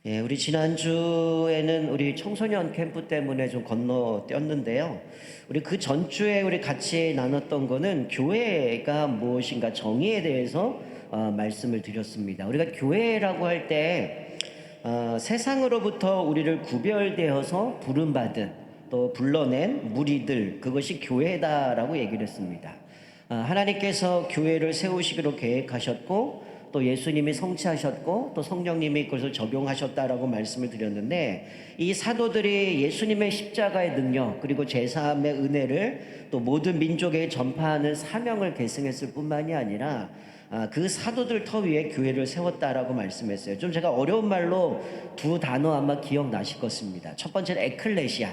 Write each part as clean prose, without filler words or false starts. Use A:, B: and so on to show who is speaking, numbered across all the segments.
A: 예, 우리 지난주에는 우리 청소년 캠프 때문에 좀 건너뛰었는데요. 우리 그 전주에 우리 같이 나눴던 거는 교회가 무엇인가 정의에 대해서 말씀을 드렸습니다. 우리가 교회라고 할 때 세상으로부터 우리를 구별되어서 부름받은 또 불러낸 무리들, 그것이 교회다라고 얘기를 했습니다. 하나님께서 교회를 세우시기로 계획하셨고 또 예수님이 성취하셨고 또 성령님이 그것을 적용하셨다라고 말씀을 드렸는데, 이 사도들이 예수님의 십자가의 능력 그리고 제사함의 은혜를 또 모든 민족에 전파하는 사명을 계승했을 뿐만이 아니라 그 사도들 터 위에 교회를 세웠다라고 말씀했어요. 좀 제가 어려운 말로 두 단어 아마 기억나실 것입니다. 첫 번째는 에클레시아.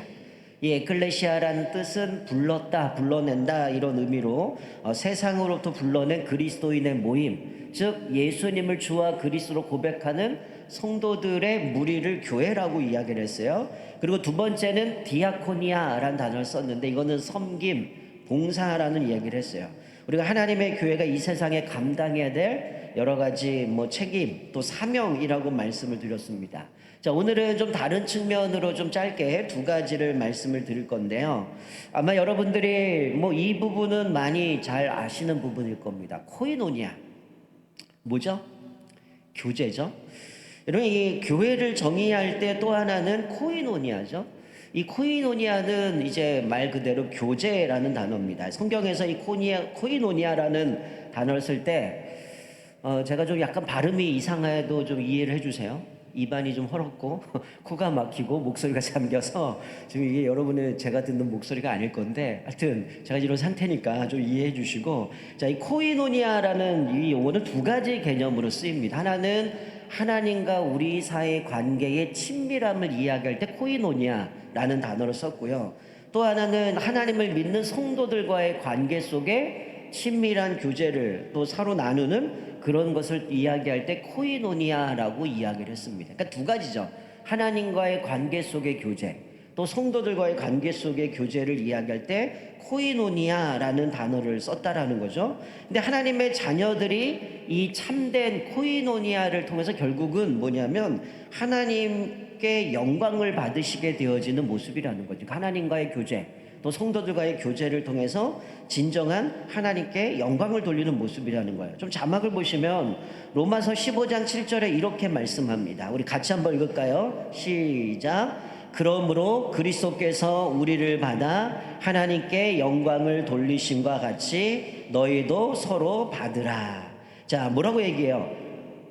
A: 이 에클레시아라는 뜻은 불렀다, 불러낸다, 이런 의미로 세상으로부터 불러낸 그리스도인의 모임, 즉 예수님을 주와 그리스도로 고백하는 성도들의 무리를 교회라고 이야기를 했어요. 그리고 두 번째는 디아코니아라는 단어를 썼는데, 이거는 섬김, 봉사라는 이야기를 했어요. 우리가 하나님의 교회가 이 세상에 감당해야 될 여러 가지 책임 또 사명이라고 말씀을 드렸습니다. 자, 오늘은 좀 다른 측면으로 좀 짧게 두 가지를 말씀을 드릴 건데요. 아마 여러분들이 이 부분은 많이 잘 아시는 부분일 겁니다. 코이노니아. 뭐죠? 교제죠. 여러분, 이 교회를 정의할 때 또 하나는 코이노니아죠. 이 코이노니아는 이제 말 그대로 교제라는 단어입니다. 성경에서 이 코이노니아라는 단어를 쓸 때 제가 좀 약간 발음이 이상해도 좀 이해를 해주세요. 입안이 좀 헐었고 코가 막히고 목소리가 잠겨서 지금 이게 여러분의 제가 듣는 목소리가 아닐 건데, 하여튼 제가 이런 상태니까 좀 이해해 주시고, 자, 이 코이노니아라는 이 용어는 두 가지 개념으로 쓰입니다. 하나는 하나님과 우리 사이의 관계의 친밀함을 이야기할 때 코이노니아라는 단어를 썼고요. 또 하나는 하나님을 믿는 성도들과의 관계 속에 친밀한 교제를 또 서로 나누는 그런 것을 이야기할 때 코이노니아라고 이야기를 했습니다. 그러니까 두 가지죠. 하나님과의 관계 속의 교제, 또 성도들과의 관계 속의 교제를 이야기할 때 코이노니아라는 단어를 썼다라는 거죠. 근데 하나님의 자녀들이 이 참된 코이노니아를 통해서 결국은 뭐냐면 하나님께 영광을 받으시게 되어지는 모습이라는 거죠. 그러니까 하나님과의 교제, 또 성도들과의 교제를 통해서 진정한 하나님께 영광을 돌리는 모습이라는 거예요. 좀 자막을 보시면 로마서 15장 7절에 이렇게 말씀합니다. 우리 같이 한번 읽을까요? 시작. 그러므로 그리스도께서 우리를 받아 하나님께 영광을 돌리심과 같이 너희도 서로 받으라. 자, 뭐라고 얘기해요?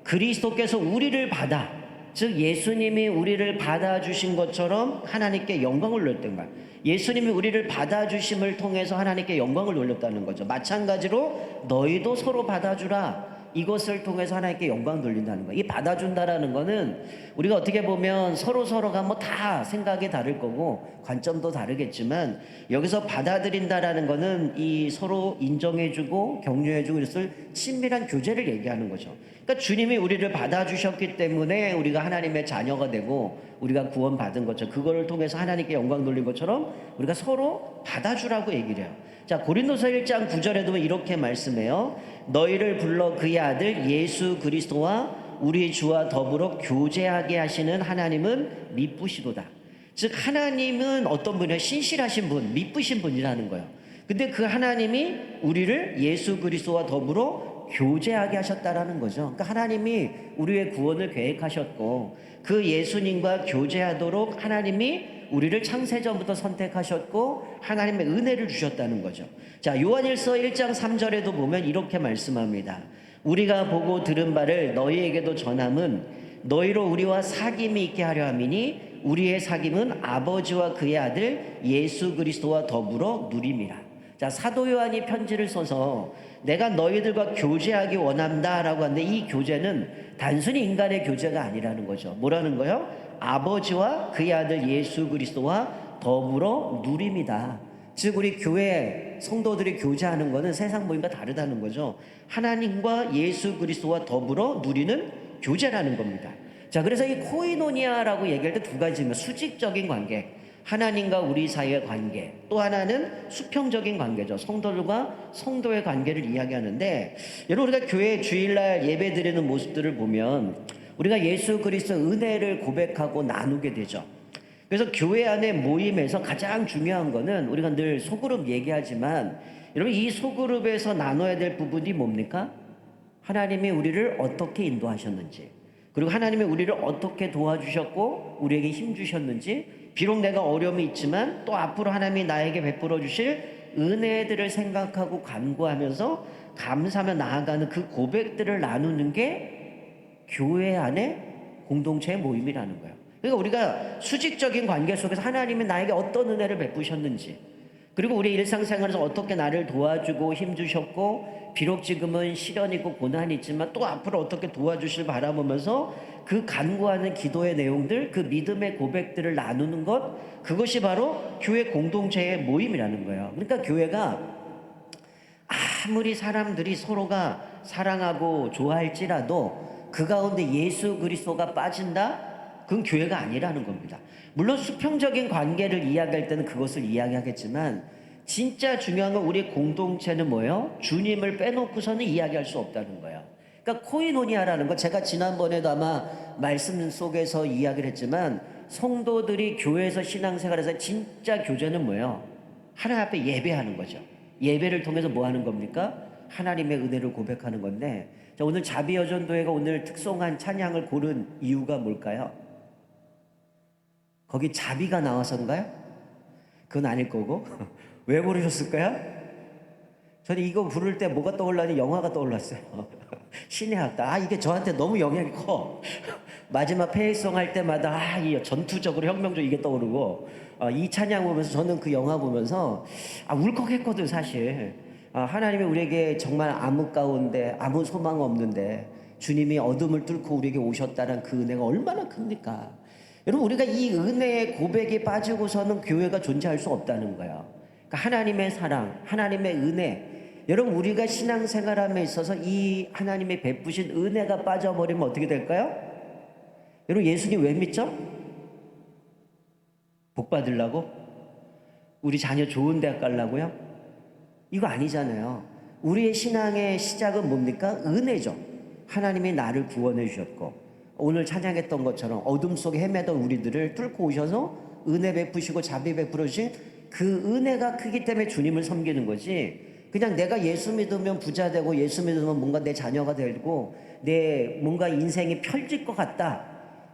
A: 그리스도께서 우리를 받아, 즉 예수님이 우리를 받아주신 것처럼 하나님께 영광을 돌렸던 거예요. 예수님이 우리를 받아주심을 통해서 하나님께 영광을 돌렸다는 거죠. 마찬가지로 너희도 서로 받아주라. 이것을 통해서 하나님께 영광 돌린다는 거예요. 이 받아준다라는 거는 우리가 어떻게 보면 서로가 다 생각이 다를 거고 관점도 다르겠지만, 여기서 받아들인다라는 거는 이 서로 인정해주고 격려해주고 이것을 친밀한 교제를 얘기하는 거죠. 그러니까 주님이 우리를 받아주셨기 때문에 우리가 하나님의 자녀가 되고 우리가 구원받은 거죠. 그거를 통해서 하나님께 영광 돌린 것처럼 우리가 서로 받아주라고 얘기를 해요. 자, 고린도서 1장 9절에도 이렇게 말씀해요. 너희를 불러 그의 아들 예수 그리스도와 우리 주와 더불어 교제하게 하시는 하나님은 미쁘시도다. 즉 하나님은 어떤 분이에요? 신실하신 분, 미쁘신 분이라는 거예요. 근데 그 하나님이 우리를 예수 그리스도와 더불어 교제하게 하셨다라는 거죠. 그러니까 하나님이 우리의 구원을 계획하셨고 그 예수님과 교제하도록 하나님이 우리를 창세전부터 선택하셨고 하나님의 은혜를 주셨다는 거죠. 자, 요한일서 1장 3절에도 보면 이렇게 말씀합니다. 우리가 보고 들은 바를 너희에게도 전함은 너희로 우리와 사귐이 있게 하려 함이니 우리의 사귐은 아버지와 그의 아들 예수 그리스도와 더불어 누림이라. 자, 사도 요한이 편지를 써서 내가 너희들과 교제하기 원한다라고 하는데, 이 교제는 단순히 인간의 교제가 아니라는 거죠. 뭐라는 거요? 아버지와 그의 아들 예수 그리스도와 더불어 누림이다. 즉 우리 교회 성도들이 교제하는 것은 세상 모임과 다르다는 거죠. 하나님과 예수 그리스도와 더불어 누리는 교제라는 겁니다. 자, 그래서 이 코이노니아라고 얘기할 때 두 가지입니다. 수직적인 관계, 하나님과 우리 사이의 관계, 또 하나는 수평적인 관계죠. 성도들과 성도의 관계를 이야기하는데, 여러분 우리가 교회 주일날 예배 드리는 모습들을 보면 우리가 예수 그리스도 은혜를 고백하고 나누게 되죠. 그래서 교회 안에 모임에서 가장 중요한 거는 우리가 늘 소그룹 얘기하지만 여러분 이 소그룹에서 나눠야 될 부분이 뭡니까? 하나님이 우리를 어떻게 인도하셨는지, 그리고 하나님이 우리를 어떻게 도와주셨고 우리에게 힘 주셨는지, 비록 내가 어려움이 있지만 또 앞으로 하나님이 나에게 베풀어 주실 은혜들을 생각하고 간구하면서 감사하며 나아가는 그 고백들을 나누는 게 교회 안에 공동체의 모임이라는 거예요. 그러니까 우리가 수직적인 관계 속에서 하나님이 나에게 어떤 은혜를 베푸셨는지, 그리고 우리 일상생활에서 어떻게 나를 도와주고 힘주셨고 비록 지금은 시련이고 고난이 있지만 또 앞으로 어떻게 도와주실 바라보면서 그 간구하는 기도의 내용들, 그 믿음의 고백들을 나누는 것, 그것이 바로 교회 공동체의 모임이라는 거예요. 그러니까 교회가 아무리 사람들이 서로가 사랑하고 좋아할지라도 그 가운데 예수 그리스도가 빠진다? 그건 교회가 아니라는 겁니다. 물론 수평적인 관계를 이야기할 때는 그것을 이야기하겠지만 진짜 중요한 건 우리 공동체는 뭐예요? 주님을 빼놓고서는 이야기할 수 없다는 거예요. 그러니까 코이노니아라는 거, 제가 지난번에도 아마 말씀 속에서 이야기를 했지만 성도들이 교회에서 신앙생활에서 진짜 교제는 뭐예요? 하나님 앞에 예배하는 거죠. 예배를 통해서 뭐 하는 겁니까? 하나님의 은혜를 고백하는 건데, 자, 오늘 자비여전도회가 오늘 특송한 찬양을 고른 이유가 뭘까요? 거기 자비가 나와서인가요? 그건 아닐 거고. 왜 부르셨을까요? 저는 이거 부를 때 뭐가 떠올라니 영화가 떠올랐어요. 신의 학다. 이게 저한테 너무 영향이 커. 마지막 페이송 할 때마다 이 전투적으로 혁명적으로 이게 떠오르고, 이 찬양 보면서 저는 그 영화 보면서 울컥했거든 사실. 하나님이 우리에게 정말 암흑 가운데 아무 소망 없는데 주님이 어둠을 뚫고 우리에게 오셨다는 그 은혜가 얼마나 큽니까? 여러분, 우리가 이 은혜의 고백에 빠지고서는 교회가 존재할 수 없다는 거예요. 그러니까 하나님의 사랑, 하나님의 은혜, 여러분 우리가 신앙생활함에 있어서 이 하나님의 베푸신 은혜가 빠져버리면 어떻게 될까요? 여러분, 예수님 왜 믿죠? 복 받으려고? 우리 자녀 좋은 대학 가려고요? 이거 아니잖아요. 우리의 신앙의 시작은 뭡니까? 은혜죠. 하나님이 나를 구원해 주셨고 오늘 찬양했던 것처럼 어둠 속에 헤매던 우리들을 뚫고 오셔서 은혜 베푸시고 자비 베풀어 주신 그 은혜가 크기 때문에 주님을 섬기는 거지, 그냥 내가 예수 믿으면 부자 되고 예수 믿으면 뭔가 내 자녀가 되고 내 뭔가 인생이 펼칠 것 같다,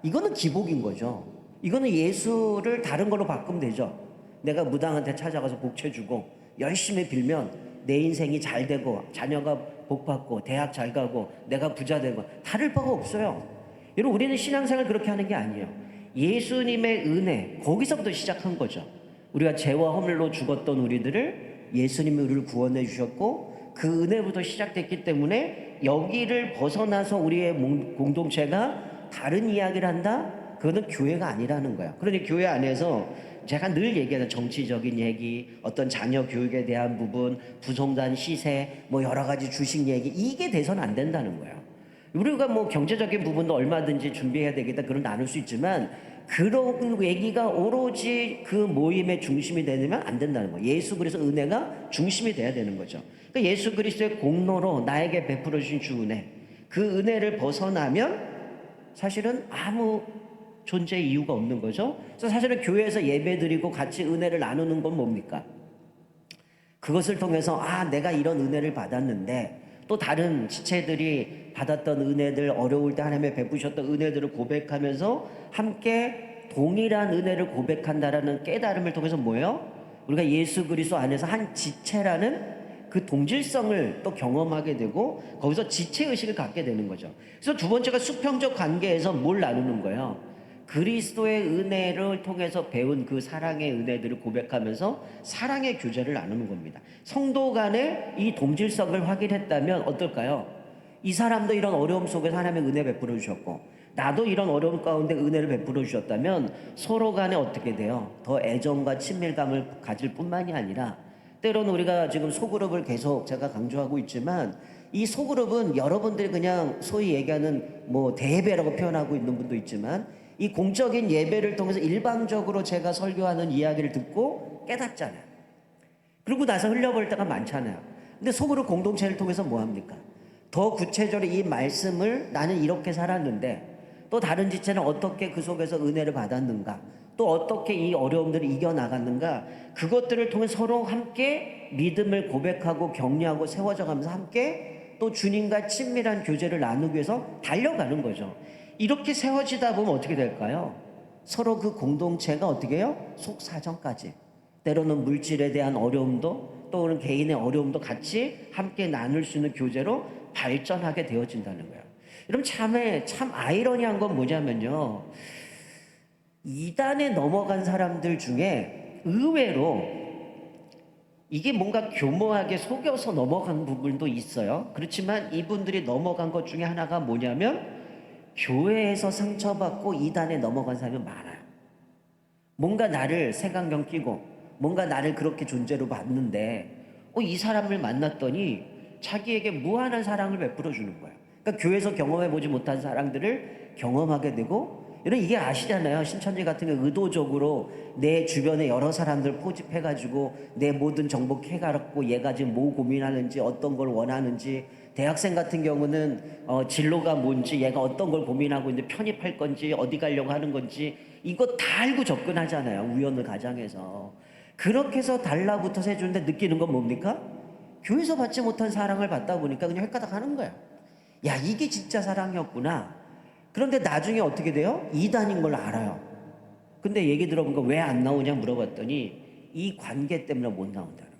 A: 이거는 기복인 거죠. 이거는 예수를 다른 걸로 바꾸면 되죠. 내가 무당한테 찾아가서 복채주고 열심히 빌면 내 인생이 잘 되고 자녀가 복 받고 대학 잘 가고 내가 부자 되고 다를 바가 없어요. 여러분, 우리는 신앙생활 그렇게 하는 게 아니에요. 예수님의 은혜, 거기서부터 시작한 거죠. 우리가 죄와 허물로 죽었던 우리들을 예수님이 우리를 구원해 주셨고 그 은혜부터 시작됐기 때문에 여기를 벗어나서 우리의 공동체가 다른 이야기를 한다? 그거는 교회가 아니라는 거야. 그러니 교회 안에서 제가 늘 얘기하는 정치적인 얘기, 어떤 자녀 교육에 대한 부분, 부동산 시세, 뭐 여러 가지 주식 얘기, 이게 돼서는 안 된다는 거예요. 우리가 뭐 경제적인 부분도 얼마든지 준비해야 되겠다, 그런 나눌 수 있지만 그런 얘기가 오로지 그 모임의 중심이 되면 안 된다는 거예요. 예수 그리스도 은혜가 중심이 돼야 되는 거죠. 그러니까 예수 그리스도의 공로로 나에게 베풀어 주신 주 은혜, 그 은혜를 벗어나면 사실은 아무 존재 이유가 없는 거죠. 그래서 사실은 교회에서 예배드리고 같이 은혜를 나누는 건 뭡니까? 그것을 통해서 내가 이런 은혜를 받았는데 또 다른 지체들이 받았던 은혜들, 어려울 때 하나님의 베푸셨던 은혜들을 고백하면서 함께 동일한 은혜를 고백한다라는 깨달음을 통해서 뭐예요? 우리가 예수 그리스도 안에서 한 지체라는 그 동질성을 또 경험하게 되고 거기서 지체의식을 갖게 되는 거죠. 그래서 두 번째가 수평적 관계에서 뭘 나누는 거예요? 그리스도의 은혜를 통해서 배운 그 사랑의 은혜들을 고백하면서 사랑의 교제를 나누는 겁니다. 성도 간에 이 동질성을 확인했다면 어떨까요? 이 사람도 이런 어려움 속에서 하나님의 은혜 베풀어 주셨고 나도 이런 어려움 가운데 은혜를 베풀어 주셨다면 서로 간에 어떻게 돼요? 더 애정과 친밀감을 가질 뿐만이 아니라 때로는 우리가 지금 소그룹을 계속 제가 강조하고 있지만 이 소그룹은 여러분들이 그냥 소위 얘기하는 뭐 대예배라고 표현하고 있는 분도 있지만 이 공적인 예배를 통해서 일방적으로 제가 설교하는 이야기를 듣고 깨닫잖아요. 그러고 나서 흘려버릴 때가 많잖아요. 근데 소그룹 공동체를 통해서 뭐 합니까? 더 구체적으로 이 말씀을 나는 이렇게 살았는데 또 다른 지체는 어떻게 그 속에서 은혜를 받았는가, 또 어떻게 이 어려움들을 이겨나갔는가, 그것들을 통해 서로 함께 믿음을 고백하고 격려하고 세워져 가면서 함께 또 주님과 친밀한 교제를 나누기 위해서 달려가는 거죠. 이렇게 세워지다 보면 어떻게 될까요? 서로 그 공동체가 어떻게 해요? 속사정까지, 때로는 물질에 대한 어려움도, 또는 개인의 어려움도 같이 함께 나눌 수 있는 교제로 발전하게 되어진다는 거예요. 여러분, 참 아이러니한 건 뭐냐면요, 이단에 넘어간 사람들 중에 의외로 이게 뭔가 교모하게 속여서 넘어간 부분도 있어요. 그렇지만 이분들이 넘어간 것 중에 하나가 뭐냐면, 교회에서 상처받고 이단에 넘어간 사람이 많아요. 뭔가 나를 색안경 끼고 뭔가 나를 그렇게 존재로 봤는데, 이 사람을 만났더니 자기에게 무한한 사랑을 베풀어 주는 거예요. 그러니까 교회에서 경험해 보지 못한 사랑들을 경험하게 되고, 여러분 이게 아시잖아요. 신천지 같은 게 의도적으로 내 주변에 여러 사람들 포집해가지고 내 모든 정보 캐가지고 얘가 지금 뭐 고민하는지, 어떤 걸 원하는지, 대학생 같은 경우는 진로가 뭔지, 얘가 어떤 걸 고민하고 있는데 편입할 건지 어디 가려고 하는 건지 이거 다 알고 접근하잖아요. 우연을 가장해서. 그렇게 해서 달라붙어서 해주는데 느끼는 건 뭡니까? 교회에서 받지 못한 사랑을 받다 보니까 그냥 헷가닥 하는 거야. 야, 이게 진짜 사랑이었구나. 그런데 나중에 어떻게 돼요? 이단인 걸 알아요. 근데 얘기 들어보니까 왜 안 나오냐 물어봤더니 이 관계 때문에 못 나온다는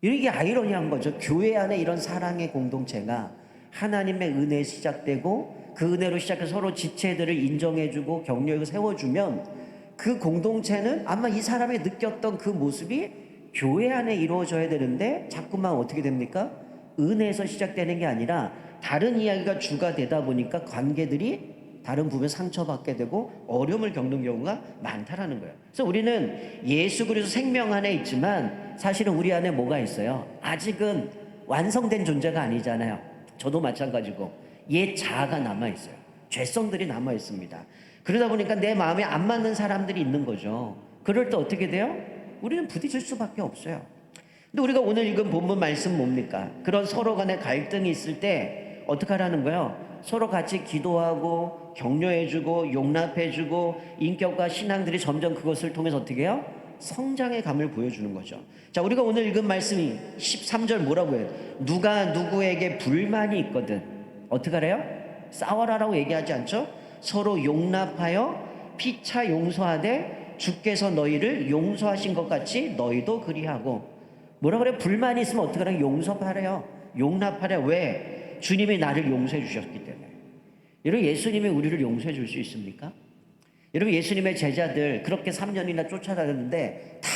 A: 거예요. 이게 아이러니한 거죠. 교회 안에 이런 사랑의 공동체가 하나님의 은혜에 시작되고, 그 은혜로 시작해서 서로 지체들을 인정해주고 격려하고 세워주면, 그 공동체는 아마 이 사람이 느꼈던 그 모습이 교회 안에 이루어져야 되는데 자꾸만 어떻게 됩니까? 은혜에서 시작되는 게 아니라 다른 이야기가 주가 되다 보니까 관계들이 다른 부분에 상처받게 되고 어려움을 겪는 경우가 많다라는 거예요. 그래서 우리는 예수 그리스도 생명 안에 있지만 사실은 우리 안에 뭐가 있어요? 아직은 완성된 존재가 아니잖아요. 저도 마찬가지고 옛 자아가 남아있어요. 죄성들이 남아있습니다. 그러다 보니까 내 마음에 안 맞는 사람들이 있는 거죠. 그럴 때 어떻게 돼요? 우리는 부딪힐 수밖에 없어요. 근데 우리가 오늘 읽은 본문 말씀 뭡니까? 그런 서로 간의 갈등이 있을 때 어떻게 하라는 거예요? 서로 같이 기도하고 격려해주고 용납해주고 인격과 신앙들이 점점 그것을 통해서 어떻게 해요? 성장의 감을 보여주는 거죠. 자, 우리가 오늘 읽은 말씀이 13절 뭐라고 해요? 누가 누구에게 불만이 있거든 어떻게 하래요? 싸워라라고 얘기하지 않죠? 서로 용납하여 피차 용서하되 주께서 너희를 용서하신 것 같이 너희도 그리하고. 뭐라 그래요? 불만이 있으면 어떻게 하래요? 용서하래요. 용납하래요. 왜? 주님이 나를 용서해 주셨기 때문에. 여러분, 예수님이 우리를 용서해 줄 수 있습니까? 여러분, 예수님의 제자들 그렇게 3년이나 쫓아다녔는데 다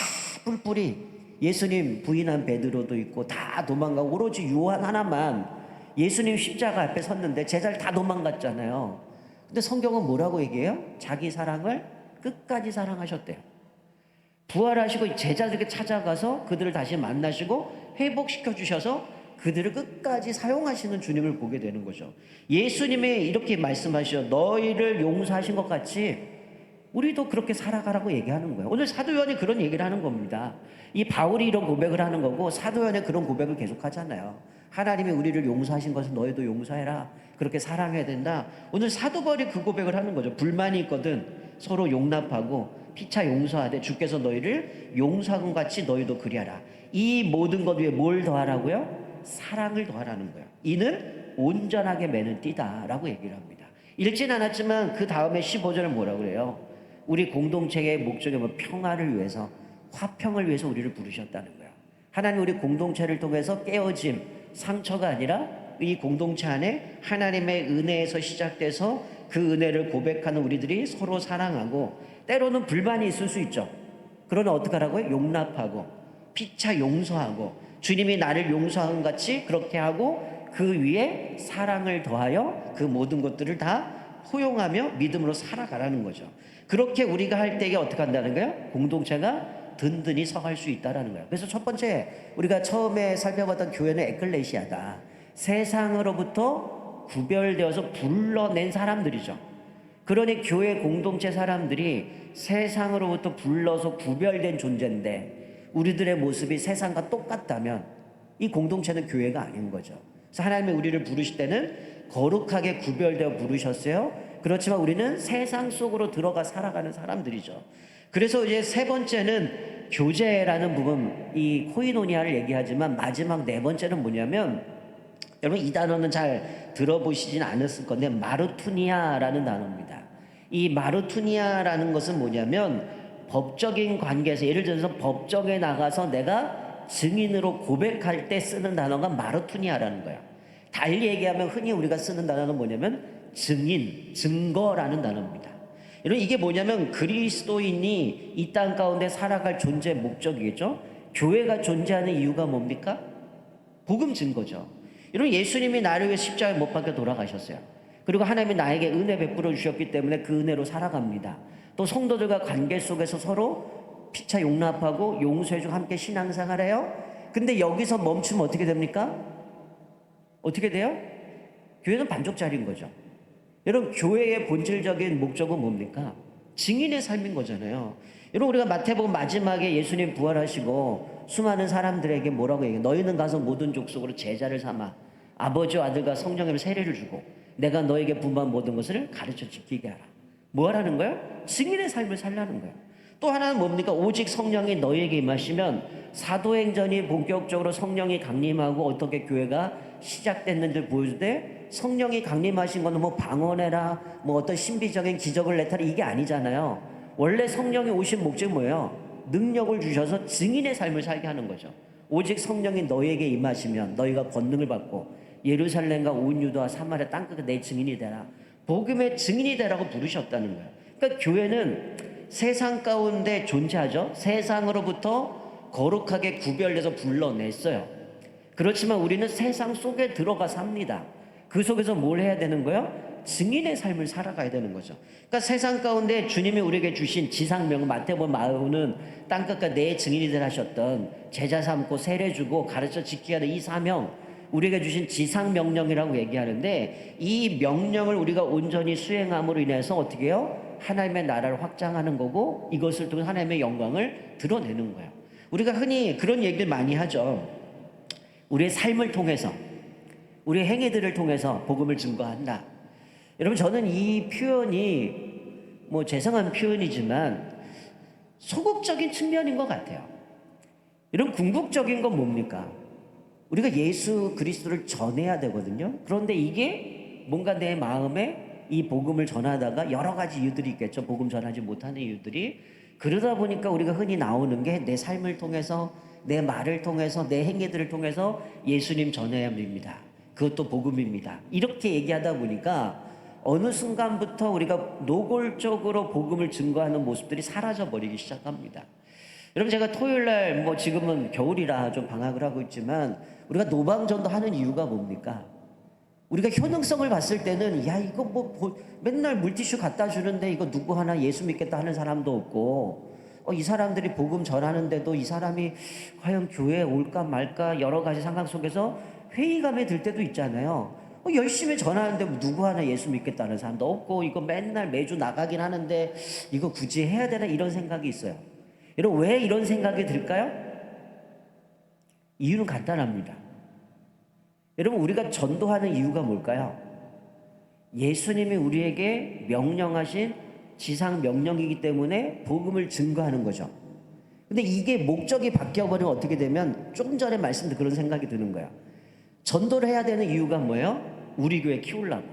A: 뿔뿔이, 예수님 부인한 베드로도 있고 다 도망가고 오로지 요한 하나만 예수님 십자가 앞에 섰는데 제자들 다 도망갔잖아요. 근데 성경은 뭐라고 얘기해요? 자기 사랑을 끝까지 사랑하셨대요. 부활하시고 제자들에게 찾아가서 그들을 다시 만나시고 회복시켜 주셔서 그들을 끝까지 사용하시는 주님을 보게 되는 거죠. 예수님이 이렇게 말씀하셔. 너희를 용서하신 것 같이 우리도 그렇게 살아가라고 얘기하는 거예요. 오늘 사도 요한이 그런 얘기를 하는 겁니다. 이 바울이 이런 고백을 하는 거고 사도 요한이 그런 고백을 계속 하잖아요. 하나님이 우리를 용서하신 것을 너희도 용서해라. 그렇게 사랑해야 된다. 오늘 사도 바울이 그 고백을 하는 거죠. 불만이 있거든 서로 용납하고 피차 용서하되 주께서 너희를 용서한 것 같이 너희도 그리하라. 이 모든 것 위에 뭘 더하라고요? 사랑을 더하라는 거예요. 이는 온전하게 매는 띠다라고 얘기를 합니다. 읽진 않았지만 그 다음에 15절은 뭐라고 그래요? 우리 공동체의 목적이 뭐 평화를 위해서, 화평을 위해서 우리를 부르셨다는 거예요. 하나님 우리 공동체를 통해서 깨어짐, 상처가 아니라 이 공동체 안에 하나님의 은혜에서 시작돼서 그 은혜를 고백하는 우리들이 서로 사랑하고, 때로는 불만이 있을 수 있죠. 그러나 어떻게 하라고요? 용납하고 피차 용서하고 주님이 나를 용서한 같이 그렇게 하고 그 위에 사랑을 더하여 그 모든 것들을 다 포용하며 믿음으로 살아가라는 거죠. 그렇게 우리가 할 때에 어떻게 한다는 거예요? 공동체가 든든히 서갈 수 있다는 거예요. 그래서 첫 번째 우리가 처음에 살펴봤던 교회는 에클레시아다. 세상으로부터 구별되어서 불러낸 사람들이죠. 그러니 교회 공동체 사람들이 세상으로부터 불러서 구별된 존재인데 우리들의 모습이 세상과 똑같다면 이 공동체는 교회가 아닌 거죠. 그래서 하나님이 우리를 부르실 때는 거룩하게 구별되어 부르셨어요. 그렇지만 우리는 세상 속으로 들어가 살아가는 사람들이죠. 그래서 이제 세 번째는 교제라는 부분, 이 코이노니아를 얘기하지만 마지막 네 번째는 뭐냐면, 여러분 이 단어는 잘 들어보시진 않았을 건데 마르투니아라는 단어입니다. 이 마르투니아라는 것은 뭐냐면 법적인 관계에서, 예를 들어서 법정에 나가서 내가 증인으로 고백할 때 쓰는 단어가 마르투니아라는 거야. 달리 얘기하면 흔히 우리가 쓰는 단어는 뭐냐면 증인, 증거라는 단어입니다. 여러분 이게 뭐냐면 그리스도인이 이 땅 가운데 살아갈 존재의 목적이겠죠. 교회가 존재하는 이유가 뭡니까? 복음 증거죠. 여러분 예수님이 나를 위해 십자가에 못 박혀 돌아가셨어요. 그리고 하나님이 나에게 은혜 베풀어 주셨기 때문에 그 은혜로 살아갑니다. 또 성도들과 관계 속에서 서로 피차 용납하고 용서해주고 함께 신앙생활해요. 근데 여기서 멈추면 어떻게 됩니까? 어떻게 돼요? 교회는 반쪽짜리인 거죠. 여러분 교회의 본질적인 목적은 뭡니까? 증인의 삶인 거잖아요. 여러분 우리가 마태복음 마지막에 예수님 부활하시고 수많은 사람들에게 뭐라고 얘기해요? 너희는 가서 모든 족속으로 제자를 삼아 아버지와 아들과 성령의 세례를 주고 내가 너에게 분부한 모든 것을 가르쳐 지키게 하라. 뭐 하라는 거예요? 증인의 삶을 살라는 거예요. 또 하나는 뭡니까? 오직 성령이 너희에게 임하시면, 사도행전이 본격적으로 성령이 강림하고 어떻게 교회가 시작됐는지를 보여줄 때 성령이 강림하신 거는 뭐 방언해라, 뭐 어떤 신비적인 기적을 내타라 이게 아니잖아요. 원래 성령이 오신 목적이 뭐예요? 능력을 주셔서 증인의 삶을 살게 하는 거죠. 오직 성령이 너희에게 임하시면 너희가 권능을 받고 예루살렘과 온 유다와 사마리아 땅끝에 내 증인이 되라. 복음의 증인이 되라고 부르셨다는 거예요. 그러니까 교회는 세상 가운데 존재하죠. 세상으로부터 거룩하게 구별돼서 불러냈어요. 그렇지만 우리는 세상 속에 들어가 삽니다. 그 속에서 뭘 해야 되는 거예요? 증인의 삶을 살아가야 되는 거죠. 그러니까 세상 가운데 주님이 우리에게 주신 지상명, 마태복음 마흔은 땅끝과 내 증인이 되라 하셨던 제자 삼고 세례 주고 가르쳐 지키게 하는 이 사명, 우리에게 주신 지상명령이라고 얘기하는데, 이 명령을 우리가 온전히 수행함으로 인해서 어떻게 해요? 하나님의 나라를 확장하는 거고 이것을 통해 하나님의 영광을 드러내는 거예요. 우리가 흔히 그런 얘기를 많이 하죠. 우리의 삶을 통해서, 우리의 행위들을 통해서 복음을 증거한다. 여러분 저는 이 표현이 뭐 죄송한 표현이지만 소극적인 측면인 것 같아요. 이런 궁극적인 건 뭡니까? 우리가 예수 그리스도를 전해야 되거든요. 그런데 이게 뭔가 내 마음에 이 복음을 전하다가 여러 가지 이유들이 있겠죠. 복음 전하지 못하는 이유들이. 그러다 보니까 우리가 흔히 나오는 게 내 삶을 통해서, 내 말을 통해서, 내 행위들을 통해서 예수님 전해야 합니다. 그것도 복음입니다. 이렇게 얘기하다 보니까 어느 순간부터 우리가 노골적으로 복음을 증거하는 모습들이 사라져 버리기 시작합니다. 여러분 제가 토요일날 뭐 지금은 겨울이라 좀 방학을 하고 있지만 우리가 노방전도 하는 이유가 뭡니까? 우리가 효능성을 봤을 때는 야 이거 뭐 맨날 물티슈 갖다 주는데 이거 누구 하나 예수 믿겠다 하는 사람도 없고, 이 사람들이 복음 전하는데도 이 사람이 과연 교회에 올까 말까 여러 가지 상황 속에서 회의감에 들 때도 있잖아요. 열심히 전하는데 누구 하나 예수 믿겠다는 사람도 없고, 이거 맨날 매주 나가긴 하는데 이거 굳이 해야 되나 이런 생각이 있어요. 여러분 왜 이런 생각이 들까요? 이유는 간단합니다. 여러분 우리가 전도하는 이유가 뭘까요? 예수님이 우리에게 명령하신 지상 명령이기 때문에 복음을 증거하는 거죠. 근데 이게 목적이 바뀌어버리면 어떻게 되면, 조금 전에 말씀드린 그런 생각이 드는 거예요. 전도를 해야 되는 이유가 뭐예요? 우리 교회 키우려고,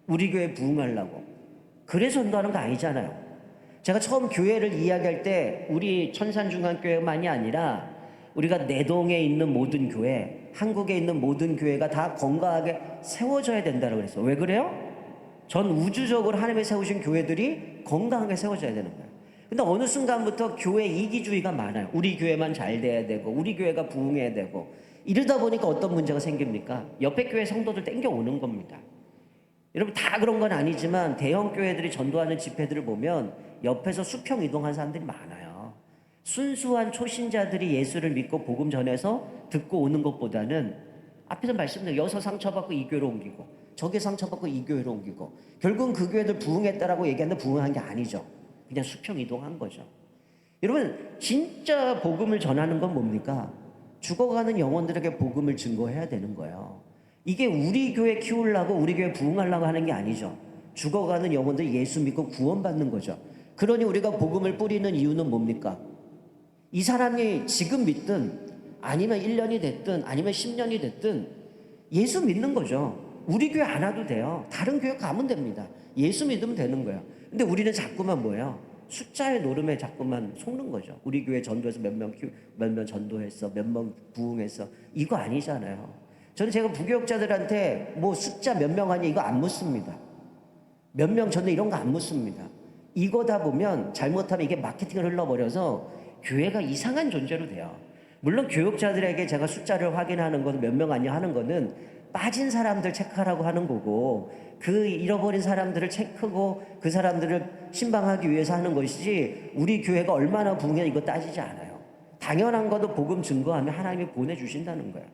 A: 우리 교회 부흥하려고. 그래서 전도하는 거 아니잖아요. 제가 처음 교회를 이야기할 때 우리 천산중앙교회만이 아니라 우리가 내동에 있는 모든 교회, 한국에 있는 모든 교회가 다 건강하게 세워져야 된다고 그랬어요. 왜 그래요? 전 우주적으로 하나님이 세우신 교회들이 건강하게 세워져야 되는 거예요. 근데 어느 순간부터 교회 이기주의가 많아요. 우리 교회만 잘 돼야 되고 우리 교회가 부흥해야 되고, 이러다 보니까 어떤 문제가 생깁니까? 옆에 교회 성도들 땡겨오는 겁니다. 여러분 다 그런 건 아니지만 대형 교회들이 전도하는 집회들을 보면 옆에서 수평 이동한 사람들이 많아요. 순수한 초신자들이 예수를 믿고 복음 전해서 듣고 오는 것보다는 앞에서 말씀드린 여기서 상처받고 이 교회로 옮기고 저기 상처받고 이 교회로 옮기고, 결국은 그 교회들 부흥했다라고 얘기하는데 부흥한 게 아니죠. 그냥 수평 이동한 거죠. 여러분 진짜 복음을 전하는 건 뭡니까? 죽어가는 영혼들에게 복음을 증거해야 되는 거예요. 이게 우리 교회 키우려고 우리 교회 부흥하려고 하는 게 아니죠. 죽어가는 영혼들 예수 믿고 구원받는 거죠. 그러니 우리가 복음을 뿌리는 이유는 뭡니까? 이 사람이 지금 믿든 아니면 1년이 됐든 아니면 10년이 됐든 예수 믿는 거죠. 우리 교회 안 와도 돼요. 다른 교회 가면 됩니다. 예수 믿으면 되는 거예요. 근데 우리는 자꾸만 뭐예요? 숫자의 노름에 자꾸만 속는 거죠. 우리 교회 전도해서 몇 명 전도했어, 몇 명 부흥했어. 이거 아니잖아요. 저는 제가 부교육자들한테 뭐 숫자 몇 명 하니 이거 안 묻습니다. 몇 명 전도 이런 거 안 묻습니다. 이거다 보면 잘못하면 이게 마케팅을 흘러버려서 교회가 이상한 존재로 돼요. 물론 교육자들에게 제가 숫자를 확인하는 건 몇 명 아니냐 하는 거는 빠진 사람들 체크하라고 하는 거고, 그 잃어버린 사람들을 체크고 그 사람들을 신방하기 위해서 하는 것이지 우리 교회가 얼마나 부흥해 이거 따지지 않아요. 당연한 것도 복음 증거하면 하나님이 보내주신다는 거예요.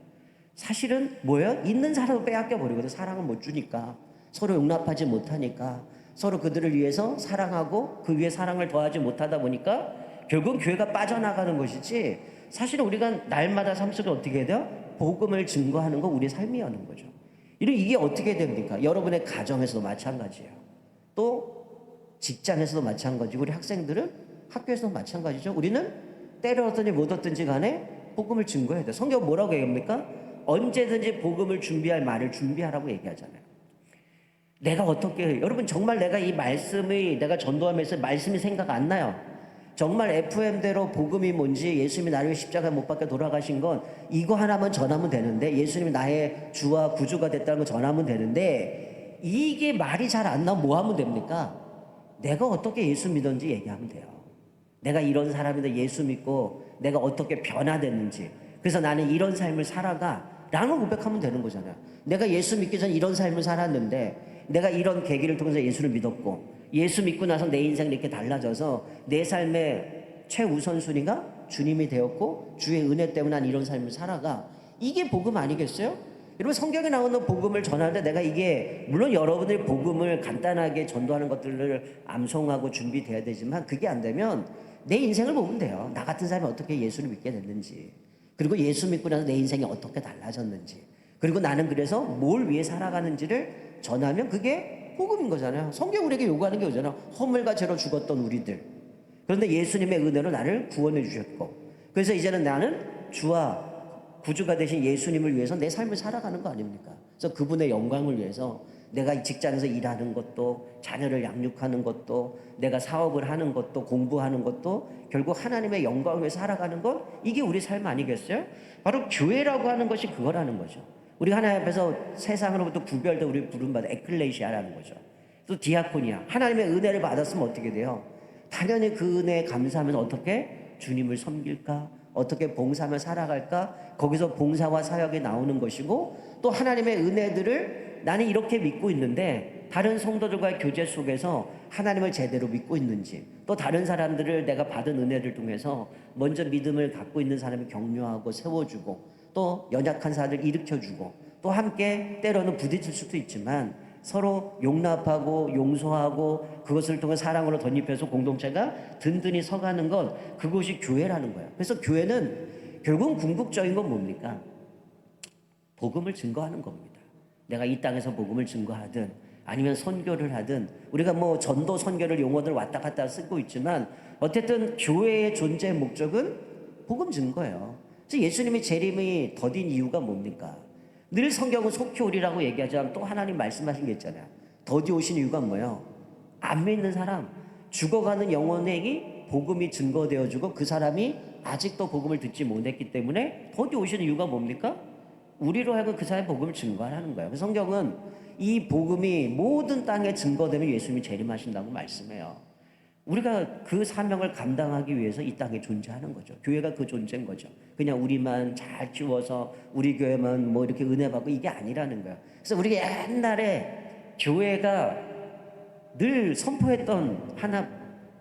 A: 사실은 뭐예요? 있는 사람을 빼앗겨 버리거든. 사랑을 못 주니까, 서로 용납하지 못하니까, 서로 그들을 위해서 사랑하고 그 위에 사랑을 더하지 못하다 보니까 결국은 교회가 빠져나가는 것이지, 사실은 우리가 날마다 삶 속에 어떻게 해야 돼요? 복음을 증거하는 거 우리 삶이라는 거죠. 이게 어떻게 됩니까? 여러분의 가정에서도 마찬가지예요. 또 직장에서도 마찬가지고, 우리 학생들은 학교에서도 마찬가지죠. 우리는 때려왔든지 못 얻든지 간에 복음을 증거해야 돼요. 성경 뭐라고 얘기합니까? 언제든지 복음을 준비할 말을 준비하라고 얘기하잖아요. 내가 어떻게, 여러분 정말 내가 이 말씀이, 내가 전도하면서 말씀이 생각 안 나요. 정말 FM대로 복음이 뭔지, 예수님이 나를 십자가에 못 박혀 돌아가신 건 이거 하나만 전하면 되는데, 예수님이 나의 주와 구주가 됐다는 거 전하면 되는데, 이게 말이 잘 안 나오면 뭐 하면 됩니까? 내가 어떻게 예수 믿었는지 얘기하면 돼요. 내가 이런 사람인데 예수 믿고 내가 어떻게 변화됐는지, 그래서 나는 이런 삶을 살아가 라는 고백하면 되는 거잖아요. 내가 예수 믿기 전 이런 삶을 살았는데, 내가 이런 계기를 통해서 예수를 믿었고, 예수 믿고 나서 내 인생이 이렇게 달라져서 내 삶의 최우선순위가 주님이 되었고, 주의 은혜 때문에 난 이런 삶을 살아가. 이게 복음 아니겠어요? 여러분, 성경에 나오는 복음을 전하는데, 내가 이게 물론 여러분들이 복음을 간단하게 전도하는 것들을 암송하고 준비돼야 되지만, 그게 안 되면 내 인생을 보면 돼요. 나 같은 사람이 어떻게 예수를 믿게 됐는지, 그리고 예수 믿고 나서 내 인생이 어떻게 달라졌는지, 그리고 나는 그래서 뭘 위해 살아가는지를 전하면 그게 복음인 거잖아요. 성경 우리에게 요구하는 게 오잖아요. 허물과 죄로 죽었던 우리들, 그런데 예수님의 은혜로 나를 구원해 주셨고, 그래서 이제는 나는 주와 구주가 되신 예수님을 위해서 내 삶을 살아가는 거 아닙니까? 그래서 그분의 영광을 위해서 내가 직장에서 일하는 것도, 자녀를 양육하는 것도, 내가 사업을 하는 것도, 공부하는 것도 결국 하나님의 영광을 위해 살아가는 것, 이게 우리 삶 아니겠어요? 바로 교회라고 하는 것이 그거라는 거죠. 우리가 하나님 앞에서 세상으로부터 구별된 우리 부름받은 에클레시아라는 거죠. 또 디아코니아, 하나님의 은혜를 받았으면 어떻게 돼요? 당연히 그 은혜에 감사하면서 어떻게 주님을 섬길까? 어떻게 봉사하며 살아갈까? 거기서 봉사와 사역이 나오는 것이고, 또 하나님의 은혜들을 나는 이렇게 믿고 있는데 다른 성도들과의 교제 속에서 하나님을 제대로 믿고 있는지, 또 다른 사람들을 내가 받은 은혜를 통해서 먼저 믿음을 갖고 있는 사람을 격려하고 세워주고, 또 연약한 사람을 일으켜주고, 또 함께 때로는 부딪힐 수도 있지만 서로 용납하고 용서하고 그것을 통해 사랑으로 덧입혀서 공동체가 든든히 서가는 것, 그것이 교회라는 거예요. 그래서 교회는 결국은 궁극적인 건 뭡니까? 복음을 증거하는 겁니다. 내가 이 땅에서 복음을 증거하든 아니면 선교를 하든, 우리가 뭐 전도 선교를 용어들 왔다 갔다 쓰고 있지만 어쨌든 교회의 존재의 목적은 복음 증거예요. 그래서 예수님이 재림이 더딘 이유가 뭡니까? 늘 성경은 속히 오리라고 얘기하지만 또 하나님 말씀하신 게 있잖아요. 더디 오신 이유가 뭐예요? 안 믿는 사람, 죽어가는 영혼에게 복음이 증거되어주고 그 사람이 아직도 복음을 듣지 못했기 때문에 더디 오시는 이유가 뭡니까? 우리로 하여금 그 사람의 복음을 증거하라는 거예요. 그래서 성경은 이 복음이 모든 땅에 증거되면 예수님이 재림하신다고 말씀해요. 우리가 그 사명을 감당하기 위해서 이 땅에 존재하는 거죠. 교회가 그 존재인 거죠. 그냥 우리만 잘 키워서 우리 교회만 뭐 이렇게 은혜 받고 이게 아니라는 거예요. 그래서 우리가 옛날에 교회가 늘 선포했던 하나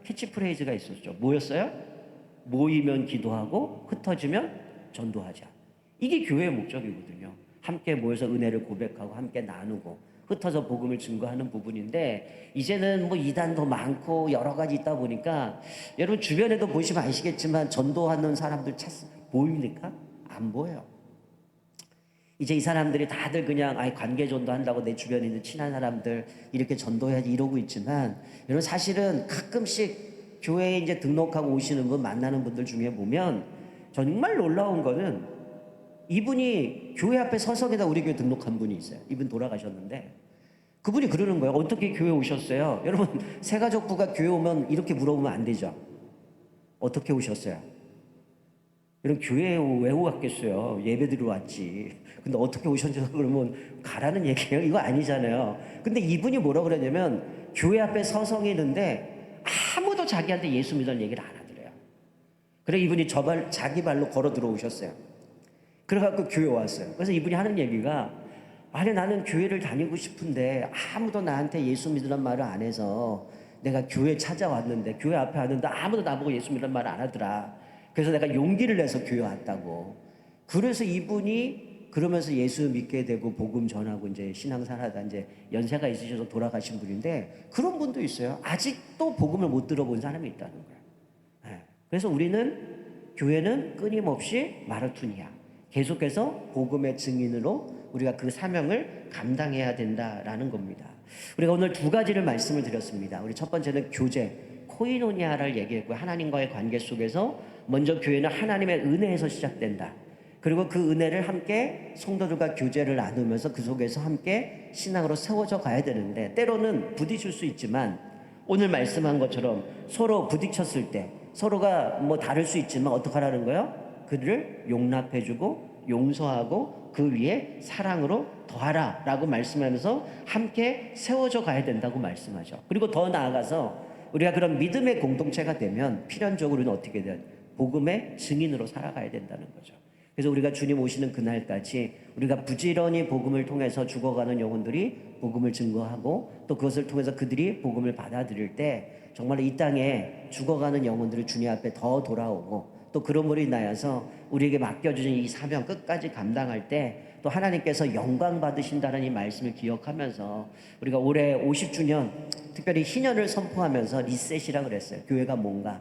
A: 캐치프레이즈가 있었죠. 뭐였어요? 모이면 기도하고 흩어지면 전도하자. 이게 교회의 목적이거든요. 함께 모여서 은혜를 고백하고 함께 나누고 흩어서 복음을 증거하는 부분인데, 이제는 뭐 이단도 많고 여러 가지 있다 보니까 여러분 주변에도 보시면 아시겠지만 전도하는 사람들 보입니까? 안 보여요. 이제 이 사람들이 다들 그냥 아이 관계 전도한다고 내 주변에 있는 친한 사람들 이렇게 전도해야지 이러고 있지만, 여러분 사실은 가끔씩 교회에 이제 등록하고 오시는 분 만나는 분들 중에 보면 정말 놀라운 거는 이분이 교회 앞에 서석에다 우리 교회 등록한 분이 있어요. 이분 돌아가셨는데 그분이 그러는 거예요. 어떻게 교회 오셨어요? 여러분 새가족부가 교회 오면 이렇게 물어보면 안 되죠. 어떻게 오셨어요? 여러분 교회에 왜 왔겠어요? 예배 드리러 왔지. 근데 어떻게 오셨는지 그러면 가라는 얘기예요? 이거 아니잖아요. 근데 이분이 뭐라 그러냐면 교회 앞에 서성이는데 아무도 자기한테 예수 믿는 얘기를 안 하더래요. 그래 이분이 자기 발로 걸어 들어오셨어요. 그래갖고 교회 왔어요. 그래서 이분이 하는 얘기가, 아니 나는 교회를 다니고 싶은데 아무도 나한테 예수 믿으란 말을 안 해서 내가 교회 찾아왔는데, 교회 앞에 왔는데 아무도 나보고 예수 믿으란 말을 안 하더라. 그래서 내가 용기를 내서 교회 왔다고. 그래서 이분이 그러면서 예수 믿게 되고 복음 전하고 이제 신앙생활하다 이제 연세가 있으셔서 돌아가신 분인데, 그런 분도 있어요. 아직도 복음을 못 들어본 사람이 있다는 거예요. 네. 그래서 우리는, 교회는 끊임없이 마라톤이야. 계속해서 복음의 증인으로 우리가 그 사명을 감당해야 된다라는 겁니다. 우리가 오늘 두 가지를 말씀을 드렸습니다. 우리 첫 번째는 교제, 코이노니아를 얘기했고요. 하나님과의 관계 속에서 먼저 교회는 하나님의 은혜에서 시작된다. 그리고 그 은혜를 함께 성도들과 교제를 나누면서 그 속에서 함께 신앙으로 세워져 가야 되는데, 때로는 부딪힐 수 있지만 오늘 말씀한 것처럼 서로 부딪혔을 때 서로가 뭐 다를 수 있지만 어떻게 하라는 거예요? 그를 용납해주고 용서하고 그 위에 사랑으로 더하라 라고 말씀하면서 함께 세워져 가야 된다고 말씀하죠. 그리고 더 나아가서 우리가 그런 믿음의 공동체가 되면 필연적으로는 어떻게 돼요? 복음의 증인으로 살아가야 된다는 거죠. 그래서 우리가 주님 오시는 그날까지 우리가 부지런히 복음을 통해서 죽어가는 영혼들이 복음을 증거하고, 또 그것을 통해서 그들이 복음을 받아들일 때 정말 이 땅에 죽어가는 영혼들이 주님 앞에 더 돌아오고, 또 그러므로 인하여서 우리에게 맡겨주신 이 사명 끝까지 감당할 때 또 하나님께서 영광 받으신다는 이 말씀을 기억하면서, 우리가 올해 50주년 특별히 희년을 선포하면서 리셋이라 그랬어요. 교회가 뭔가,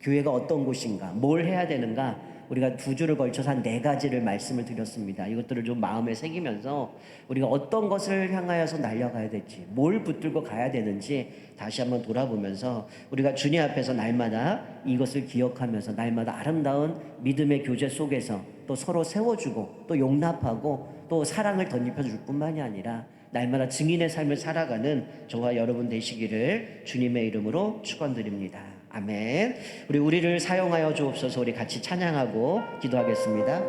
A: 교회가 어떤 곳인가, 뭘 해야 되는가, 우리가 두 주를 걸쳐서 한 4가지를 말씀을 드렸습니다. 이것들을 좀 마음에 새기면서 우리가 어떤 것을 향하여서 날려가야 될지, 뭘 붙들고 가야 되는지 다시 한번 돌아보면서 우리가 주님 앞에서 날마다 이것을 기억하면서 날마다 아름다운 믿음의 교제 속에서 또 서로 세워주고 또 용납하고 또 사랑을 덧입혀줄 뿐만이 아니라 날마다 증인의 삶을 살아가는 저와 여러분 되시기를 주님의 이름으로 축원드립니다. 아멘. 우리를 사용하여 주옵소서. 우리 같이 찬양하고 기도하겠습니다.